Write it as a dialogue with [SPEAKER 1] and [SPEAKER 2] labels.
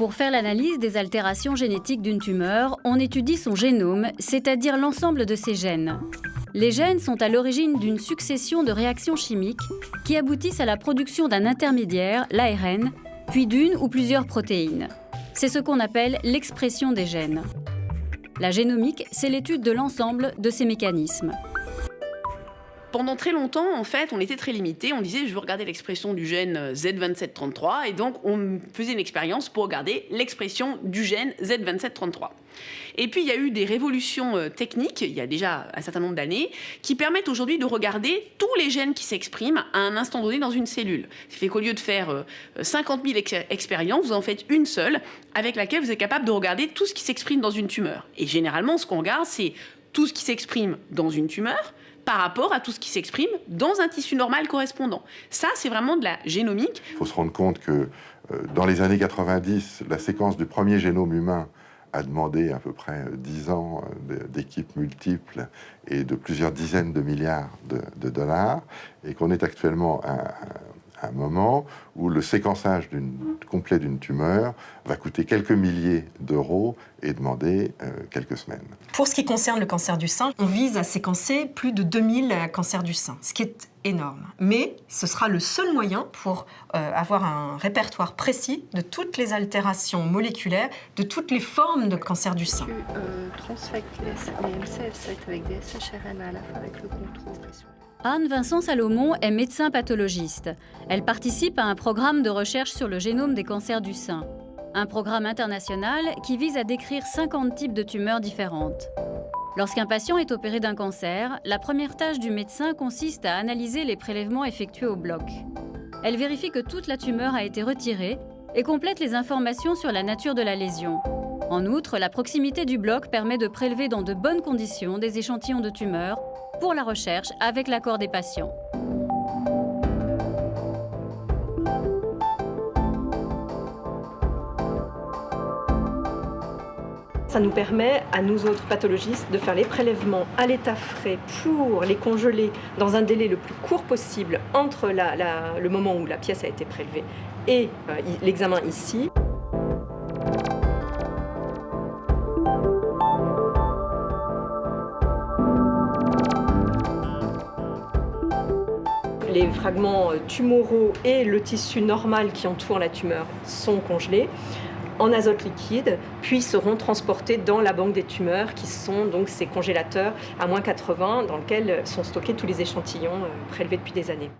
[SPEAKER 1] Pour faire l'analyse des altérations génétiques d'une tumeur, on étudie son génome, c'est-à-dire l'ensemble de ses gènes. Les gènes sont à l'origine d'une succession de réactions chimiques qui aboutissent à la production d'un intermédiaire, l'ARN, puis d'une ou plusieurs protéines. C'est ce qu'on appelle l'expression des gènes. La génomique, c'est l'étude de l'ensemble de ces mécanismes.
[SPEAKER 2] Pendant très longtemps, en fait, on était très limité. On disait, je veux regarder l'expression du gène Z2733. Et donc, on faisait une expérience pour regarder l'expression du gène Z2733. Et puis, il y a eu des révolutions techniques, il y a déjà un certain nombre d'années, qui permettent aujourd'hui de regarder tous les gènes qui s'expriment à un instant donné dans une cellule. Ce qui fait qu'au lieu de faire 50 000 expériences, vous en faites une seule, avec laquelle vous êtes capable de regarder tout ce qui s'exprime dans une tumeur. Et généralement, ce qu'on regarde, c'est tout ce qui s'exprime dans une tumeur, par rapport à tout ce qui s'exprime dans un tissu normal correspondant. Ça, c'est vraiment de la génomique.
[SPEAKER 3] Il faut se rendre compte que dans les années 90, la séquence du premier génome humain a demandé à peu près 10 ans d'équipes multiples et de plusieurs dizaines de milliards de dollars, et qu'on est actuellement à un moment où le séquençage complet d'une tumeur va coûter quelques milliers d'euros et demander quelques semaines.
[SPEAKER 4] Pour ce qui concerne le cancer du sein, on vise à séquencer plus de 2000 cancers du sein, ce qui est énorme. Mais ce sera le seul moyen pour avoir un répertoire précis de toutes les altérations moléculaires, de toutes les formes de cancer du sein.
[SPEAKER 5] Tu transfectes les MCF7 avec des SHRM à la fin avec le contrôle.
[SPEAKER 1] Anne Vincent Salomon est médecin pathologiste. Elle participe à un programme de recherche sur le génome des cancers du sein. Un programme international qui vise à décrire 50 types de tumeurs différentes. Lorsqu'un patient est opéré d'un cancer, la première tâche du médecin consiste à analyser les prélèvements effectués au bloc. Elle vérifie que toute la tumeur a été retirée et complète les informations sur la nature de la lésion. En outre, la proximité du bloc permet de prélever dans de bonnes conditions des échantillons de tumeurs pour la recherche avec l'accord des patients.
[SPEAKER 4] Ça nous permet, à nous autres pathologistes, de faire les prélèvements à l'état frais pour les congeler dans un délai le plus court possible entre le moment où la pièce a été prélevée et l'examen ici. Les fragments tumoraux et le tissu normal qui entoure la tumeur sont congelés en azote liquide, puis seront transportés dans la banque des tumeurs, qui sont donc ces congélateurs à -80 dans lesquels sont stockés tous les échantillons prélevés depuis des années.